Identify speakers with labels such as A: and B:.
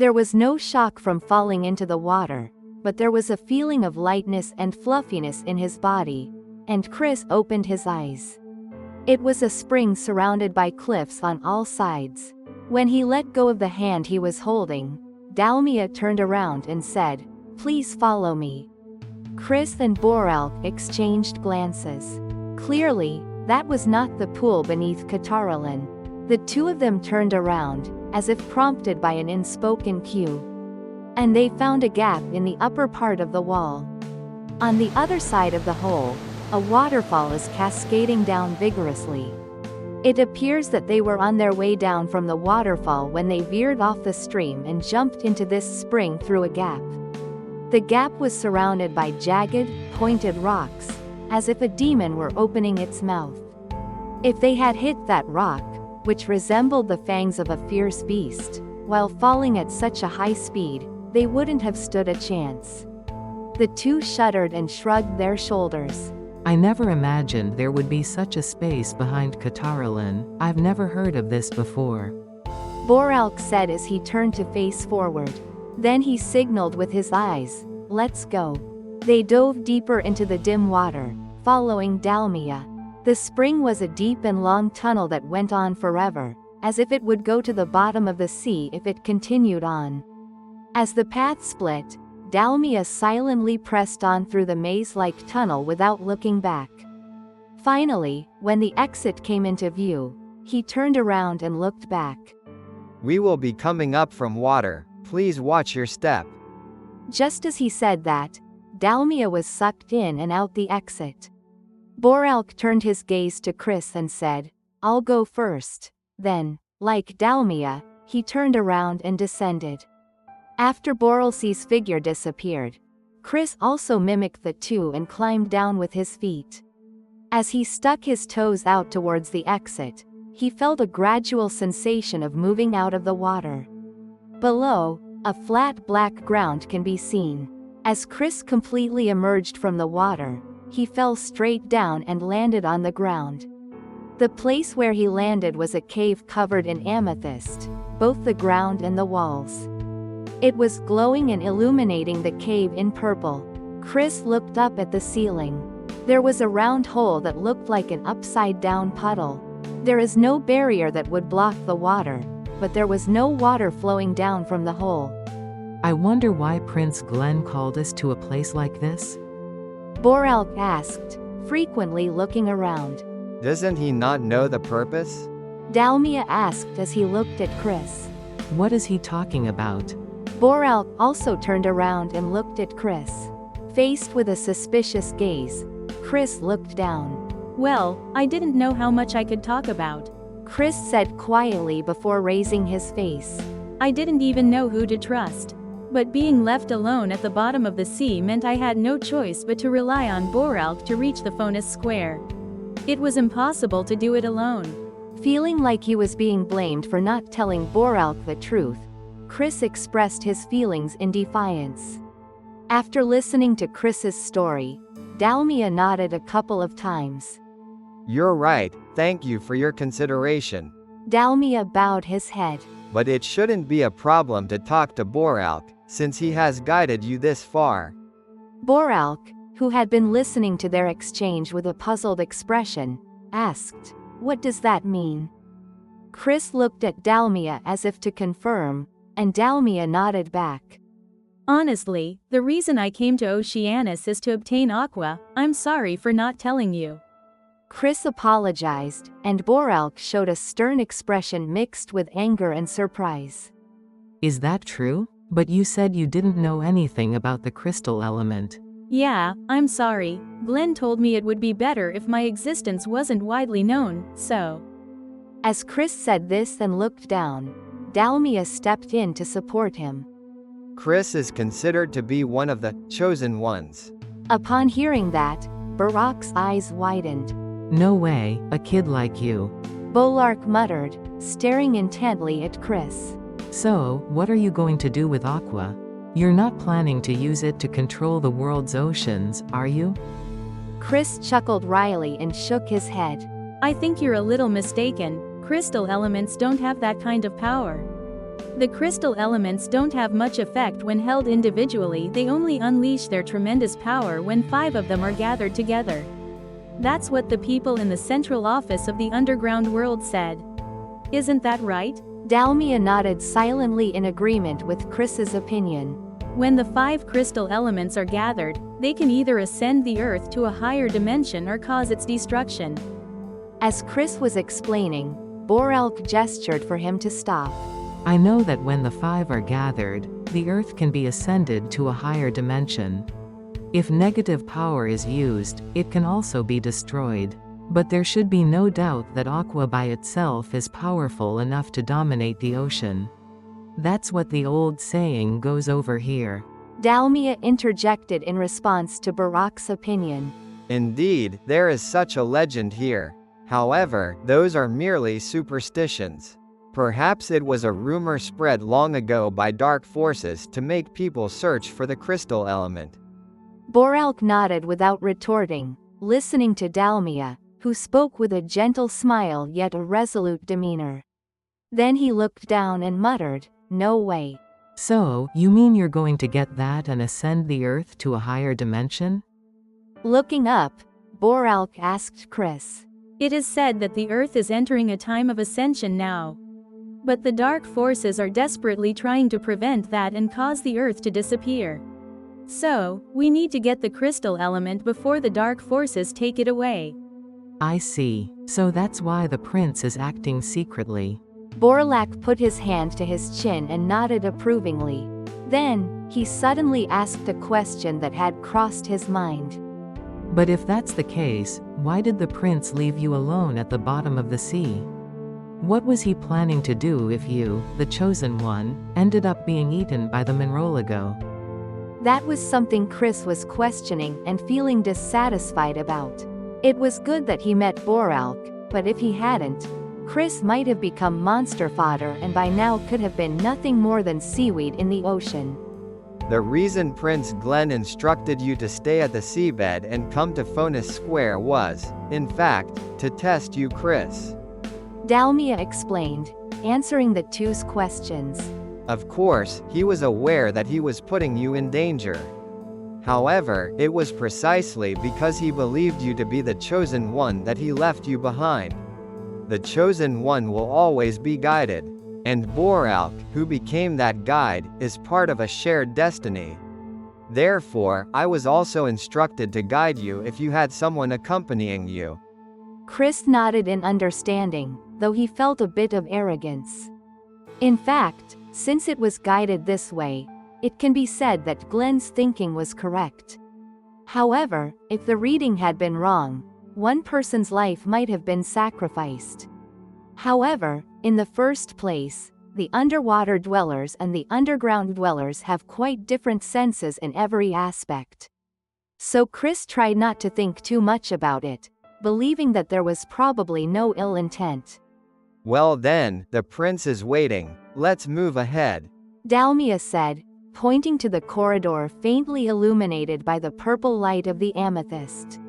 A: There was no shock from falling into the water, but there was a feeling of lightness and fluffiness in his body, and Chris opened his eyes. It was a spring surrounded by cliffs on all sides. When he let go of the hand he was holding, Dalmia turned around and said, "Please follow me." Chris and Boralk exchanged glances. Clearly, that was not the pool beneath Kataralin. The two of them turned around, as if prompted by an unspoken cue. And they found a gap in the upper part of the wall. On the other side of the hole, a waterfall is cascading down vigorously. It appears that they were on their way down from the waterfall when they veered off the stream and jumped into this spring through a gap. The gap was surrounded by jagged, pointed rocks, as if a demon were opening its mouth. If they had hit that rock, which resembled the fangs of a fierce beast, while falling at such a high speed, they wouldn't have stood a chance. The two shuddered and shrugged their shoulders.
B: I never imagined there would be such a space behind Kataralin. I've never heard of this before.
A: Boralk said as he turned to face forward. Then he signaled with his eyes, "Let's go." They dove deeper into the dim water, following Dalmia. The spring was a deep and long tunnel that went on forever, as if it would go to the bottom of the sea if it continued on. As the path split, Dalmia silently pressed on through the maze-like tunnel without looking back. Finally, when the exit came into view, he turned around and looked back.
C: "We will be coming up from water, please watch your step."
A: Just as he said that, Dalmia was sucked in and out the exit. Boralk turned his gaze to Chris and said, "I'll go first." Then, like Dalmia, he turned around and descended. After Boralsi's figure disappeared, Chris also mimicked the two and climbed down with his feet. As he stuck his toes out towards the exit, he felt a gradual sensation of moving out of the water. Below, a flat black ground can be seen. As Chris completely emerged from the water, he fell straight down and landed on the ground. The place where he landed was a cave covered in amethyst, both the ground and the walls. It was glowing and illuminating the cave in purple. Chris looked up at the ceiling. There was a round hole that looked like an upside-down puddle. There is no barrier that would block the water, but there was no water flowing down from the hole.
B: I wonder why Prince Glenn called us to a place like this?
A: Boralk asked, frequently looking around.
C: "Doesn't he not know the purpose?"
A: Dalmia asked as he looked at Chris.
B: What is he talking about?
A: Boralk also turned around and looked at Chris. Faced with a suspicious gaze, Chris looked down.
D: "Well, I didn't know how much I could talk about,"
A: Chris said quietly before raising his face.
D: "I didn't even know who to trust. But being left alone at the bottom of the sea meant I had no choice but to rely on Boralk to reach the Fonus Square. It was impossible to do it alone."
A: Feeling like he was being blamed for not telling Boralk the truth, Chris expressed his feelings in defiance. After listening to Chris's story, Dalmia nodded a couple of times.
C: "You're right, thank you for your consideration.
A: Dalmia bowed his head.
C: But it shouldn't be a problem to talk to Boralk, since he has guided you this far."
A: Boralk, who had been listening to their exchange with a puzzled expression, asked, "What does that mean?" Chris looked at Dalmia as if to confirm, and Dalmia nodded back.
D: "Honestly, the reason I came to Oceanus is to obtain Aqua. I'm sorry for not telling you."
A: Chris apologized, and Boralk showed a stern expression mixed with anger and surprise.
B: Is that true? But you said you didn't know anything about the crystal element.
D: "Yeah, I'm sorry. Glenn told me it would be better if my existence wasn't widely known, so."
A: As Chris said this and looked down, Dalmia stepped in to support him.
C: "Chris is considered to be one of the chosen ones."
A: Upon hearing that, Boralk's eyes widened.
B: No way, a kid like you.
A: Boralk muttered, staring intently at Chris.
B: So, what are you going to do with Aqua? You're not planning to use it to control the world's oceans, are you?
A: Chris chuckled wryly and shook his head.
D: "I think you're a little mistaken. Crystal elements don't have that kind of power." The crystal elements don't have much effect when held individually, they only unleash their tremendous power when 5 of them are gathered together. That's what the people in the central office of the underground world said. Isn't that right?
A: Dalmia nodded silently in agreement with Chris's opinion.
D: When the 5 crystal elements are gathered, they can either ascend the earth to a higher dimension or cause its destruction.
A: As Chris was explaining, Boralk gestured for him to stop.
B: I know that when the 5 are gathered, the earth can be ascended to a higher dimension. If negative power is used, it can also be destroyed. But there should be no doubt that Aqua by itself is powerful enough to dominate the ocean. That's what the old saying goes over here.
A: Dalmia interjected in response to Barak's opinion.
C: Indeed, there is such a legend here. However, those are merely superstitions. Perhaps it was a rumor spread long ago by dark forces to make people search for the crystal element.
A: Boralk nodded without retorting, listening to Dalmia, who spoke with a gentle smile yet a resolute demeanor. Then he looked down and muttered, "No way."
B: So, you mean you're going to get that and ascend the earth to a higher dimension?
A: Looking up, Boralk asked Chris.
D: It is said that the earth is entering a time of ascension now. But the dark forces are desperately trying to prevent that and cause the earth to disappear. So, we need to get the crystal element before the dark forces take it away.
B: I see. So that's why the prince is acting secretly.
A: Boralk put his hand to his chin and nodded approvingly. Then, he suddenly asked a question that had crossed his mind.
B: But if that's the case, why did the prince leave you alone at the bottom of the sea? What was he planning to do if you, the chosen one, ended up being eaten by the Monrolago?
A: That was something Chris was questioning and feeling dissatisfied about. It was good that he met Boralk, but if he hadn't, Chris might have become monster fodder and by now could have been nothing more than seaweed in the ocean.
C: The reason Prince Glenn instructed you to stay at the seabed and come to Fonus Square was, in fact, to test you, Chris.
A: Dalmia explained, answering the two's questions.
C: Of course, he was aware that he was putting you in danger. However, it was precisely because he believed you to be the chosen one that he left you behind. The chosen one will always be guided. And Boralk, who became that guide, is part of a shared destiny. Therefore, I was also instructed to guide you if you had someone accompanying you.
A: Chris nodded in understanding, though he felt a bit of arrogance. In fact, since it was guided this way, it can be said that Glenn's thinking was correct. However, if the reading had been wrong, one person's life might have been sacrificed. However, in the first place, the underwater dwellers and the underground dwellers have quite different senses in every aspect. So Chris tried not to think too much about it, believing that there was probably no ill intent.
C: Well then, the prince is waiting. Let's move ahead.
A: Dalmia said, pointing to the corridor faintly illuminated by the purple light of the amethyst.